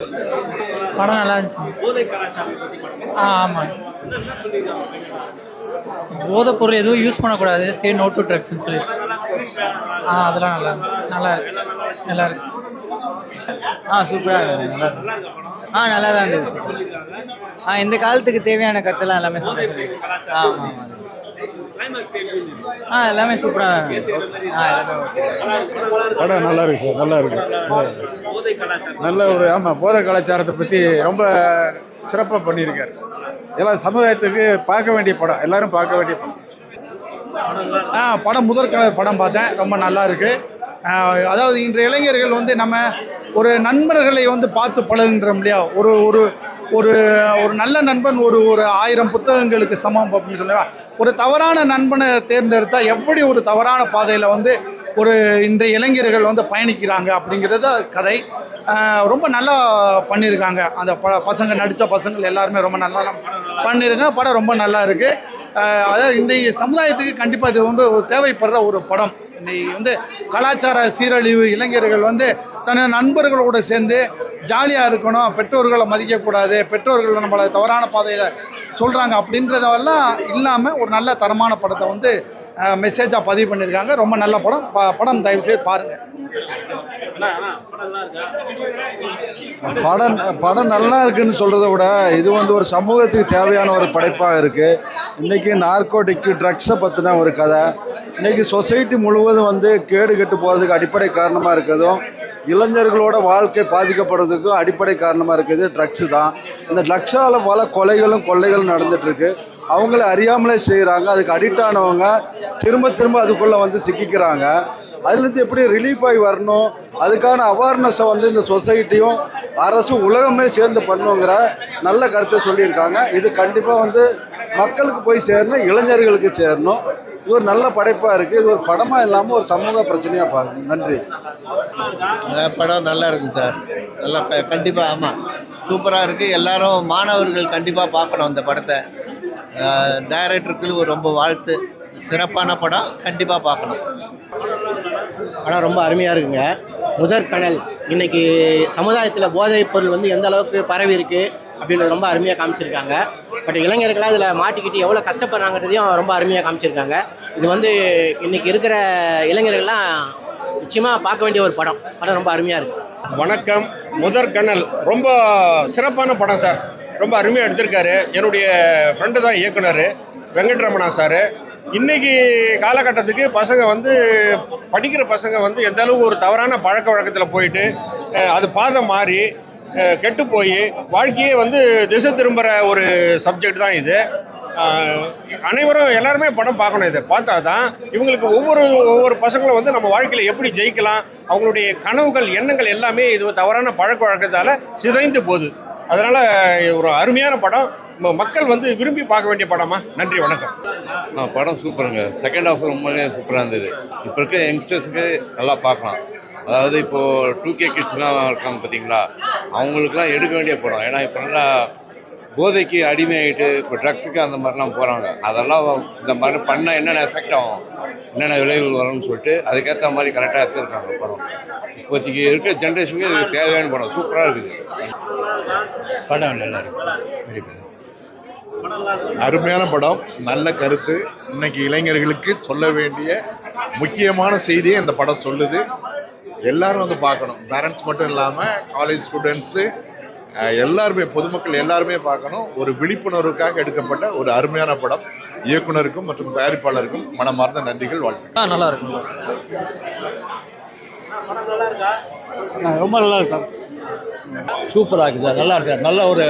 படம் நல்லா இருந்துச்சு. ஆமாம். போதைப் பொருள் எதுவும் யூஸ் பண்ணக்கூடாது, சே நோ டு ட்ரக்ஸ்ன்னு சொல்லி. அதெல்லாம் நல்லா இருக்கு. நல்லா இருக்கு. சூப்பராக இருந்தது. நல்லா இருக்கு. நல்லா தான் இருந்தது. இந்த காலத்துக்கு தேவையான கருத்தெல்லாம் எல்லாமே சொல்லுங்க. ஆமாம். எல்லாமே சூப்பராக தான் இருக்கு. எல்லாமே ஓகே. படம் நல்லா இருக்கு சார். நல்லா இருக்கு. நல்ல ஒரு போதை கலாச்சாரத்தை பற்றி ரொம்ப சிறப்பாக பண்ணியிருக்காரு. எல்லாம் சமுதாயத்துக்கு பார்க்க வேண்டிய படம், எல்லாரும் பார்க்க வேண்டிய படம். படம் முதற்கலர் படம் பார்த்தேன், ரொம்ப நல்லா இருக்கு. அதாவது இன்றைய இளைஞர்கள் வந்து நம்ம ஒரு நண்பர்களை வந்து பார்த்து பழகுன்றோம் இல்லையா, ஒரு ஒரு ஒரு ஒரு நல்ல நண்பன் ஒரு 1000 புத்தகங்களுக்கு சமம் அப்படின்னு சொல்லுவா. ஒரு தவறான நண்பனை தேர்ந்தெடுத்தால் எப்படி ஒரு தவறான பாதையில் வந்து ஒரு இன்றைய இளைஞர்கள் வந்து பயணிக்கிறாங்க அப்படிங்கிறத கதை ரொம்ப நல்லா பண்ணியிருக்காங்க. அந்த பசங்க நடித்த பசங்கள் எல்லாருமே ரொம்ப நல்லா பண்ணியிருக்காங்க. படம் ரொம்ப நல்லா இருக்குது. அதாவது இன்றைய சமுதாயத்துக்கு கண்டிப்பாக இது வந்து தேவைப்படுற ஒரு படம். இன்னைக்கு வந்து கலாச்சார சீரழிவு, இளைஞர்கள் வந்து தன் நண்பர்களோடு சேர்ந்து ஜாலியாக இருக்கணும், பெற்றோர்களை மதிக்கக்கூடாது, பெற்றோர்கள் நம்மளை தவறான பாதையில் சொல்கிறாங்க அப்படின்றதெல்லாம் இல்லாமல் ஒரு நல்ல தரமான படத்தை வந்து மெசேஜாக பதிவு பண்ணியிருக்காங்க. ரொம்ப நல்ல படம். படம் தயவுசெய்து பாருங்கள். படம் நல்லா இருக்குன்னு சொல்கிறத விட இது வந்து ஒரு சமூகத்துக்கு தேவையான ஒரு படைப்பாக இருக்குது. இன்றைக்கி நார்கோட்டிக்கு ட்ரக்ஸை பற்றின ஒரு கதை. இன்றைக்கி சொசைட்டி முழுவதும் வந்து கேடு கெட்டு போகிறதுக்கு அடிப்படை காரணமாக இருக்கிறதும், இளைஞர்களோட வாழ்க்கை பாதிக்கப்படுறதுக்கும் அடிப்படை காரணமாக இருக்குது ட்ரக்ஸு தான். இந்த ட்ரக்ஸால் பல கொலைகளும் கொள்ளைகளும் நடந்துகிட்ருக்கு. அவங்கள அறியாமலே செய்கிறாங்க. அதுக்கு அடிக்ட் ஆனவங்க திரும்ப அதுக்குள்ளே வந்து சிக்கிக்கிறாங்க. அதுலேருந்து எப்படி ரிலீஃப் ஆகி வரணும், அதுக்கான அவேர்னஸை வந்து இந்த சொசைட்டியும் அரசு உலகமே சேர்ந்து பண்ணுங்கிற நல்ல கருத்தை சொல்லியிருக்காங்க. இது கண்டிப்பாக வந்து மக்களுக்கு போய் சேரணும், இளைஞர்களுக்கு சேரணும். இது ஒரு நல்ல படைப்பாக இருக்குது. இது ஒரு படமாக இல்லாமல் ஒரு சமூக பிரச்சனையாக பார்க்கணும். நன்றி. படம் நல்லா இருக்குங்க சார். நல்லா கண்டிப்பாக. ஆமாம், சூப்பராக இருக்குது. எல்லாரும் மாணவர்கள் கண்டிப்பாக பார்க்கணும் அந்த படத்தை. டைரக்டருக்கு ரொம்ப வாழ்த்து. சிறப்பான படம், கண்டிப்பாக பார்க்கணும். படம் ரொம்ப அருமையாக இருக்குங்க. முதற்கனல் இன்னைக்கு சமுதாயத்தில் போதைப் பொருள் வந்து எந்த அளவுக்கு பரவி இருக்குது அப்படின்றது ரொம்ப அருமையாக காமிச்சிருக்காங்க. பட் இளைஞர்களாக இதில் மாட்டிக்கிட்டு எவ்வளோ கஷ்டப்படுறாங்கிறதையும் ரொம்ப அருமையாக காமிச்சிருக்காங்க. இது வந்து இன்றைக்கி இருக்கிற இளைஞர்கள்லாம் நிச்சயமாக பார்க்க வேண்டிய ஒரு படம். ரொம்ப அருமையாக இருக்குது. வணக்கம். முதற்கனல் ரொம்ப சிறப்பான படம் சார். ரொம்ப அருமையாக எடுத்திருக்காரு. என்னுடைய ஃப்ரெண்டு தான் இயக்குனர் வெங்கட்ரமணா சார். இன்றைக்கி காலகட்டத்துக்கு பசங்க வந்து படிக்கிற பசங்க வந்து எந்த அளவுக்கு ஒரு தவறான பழக்க வழக்கத்தில் போயிட்டு அது பாதை மாறி கெட்டு போய் வாழ்க்கையே வந்து திசை திரும்புகிற ஒரு சப்ஜெக்ட் தான் இது. அனைவரும் எல்லாருமே படம் பார்க்கணும். இதை பார்த்தா தான் இவங்களுக்கு ஒவ்வொரு பசங்களும் வந்து நம்ம வாழ்க்கையில் எப்படி ஜெயிக்கலாம், அவங்களுடைய கனவுகள் எண்ணங்கள் எல்லாமே இது தவறான பழக்க வழக்கத்தால் சிதைந்து போகுது. அதனால் ஒரு அருமையான படம், மக்கள் வந்து விரும்பி பார்க்க வேண்டிய படமா. நன்றி, வணக்கம். படம் சூப்பருங்க. செகண்ட் ஹாஃப் ரொம்பவே சூப்பராக இருந்தது. இப்போ இருக்க யங்ஸ்டர்ஸுக்கு நல்லா பார்க்கலாம். அதாவது இப்போது 2K கிட்ஸ்லாம் இருக்காங்க பார்த்தீங்களா, அவங்களுக்குலாம் எடுக்க வேண்டிய படம். ஏன்னா இப்போ நல்லா போதைக்கு அடிமையாகிட்டு இப்போ ட்ரக்ஸுக்கு அந்த மாதிரிலாம் போகிறாங்க. அதெல்லாம் இந்த மாதிரி பண்ணால் என்னென்ன எஃபெக்ட் ஆகும், என்னென்ன விளைவுகள் வரும்னு சொல்லிட்டு அதுக்கேற்ற மாதிரி கரெக்டாக எடுத்துருக்காங்க படம். இப்போதைக்கு இருக்கிற ஜென்ரேஷனுக்கு இதுக்கு தேவையான படம். சூப்பராக இருக்குது. படம் நல்லா இருக்கு. அருமையான படம், நல்ல கருத்து. இன்னைக்கு இளைஞர்களுக்கு சொல்ல வேண்டிய முக்கியமான செய்தியை இந்த படம் சொல்லுது. எல்லாரும் வந்து பார்க்கணும். பேரண்ட்ஸ் மட்டும் இல்லாமல் காலேஜ் ஸ்டூடெண்ட்ஸு எல்லாருமே, பொதுமக்கள் எல்லாருமே பார்க்கணும். ஒரு விழிப்புணர்வுக்காக எடுக்கப்பட்ட ஒரு அருமையான படம். இயக்குனருக்கும் மற்றும் தயாரிப்பாளருக்கும் மனமார்ந்த நன்றிகள், வாழ்த்துக்கள். நல்லா இருக்கும். ரொம்ப நல்லா இருக்கு சார். சூப்பராக இருக்குது சார். நல்லா இருக்கு. நல்ல ஒரு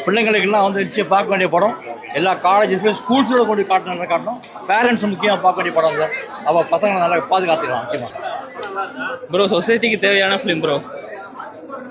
பிள்ளைங்களுக்கெல்லாம் வந்து நிச்சயம் பார்க்க வேண்டிய படம். எல்லா காலேஜஸ்லையும் ஸ்கூல்ஸோட கொண்டு காட்டணும். பேரண்ட்ஸ் முக்கியமாக பார்க்க வேண்டிய படம் சார். அவள் பசங்களை நல்லா பாதுகாத்துக்கலாம் முக்கியமாக. ப்ரோ சொசைட்டிக்கு தேவையான ஃபிலிம் ப்ரோ.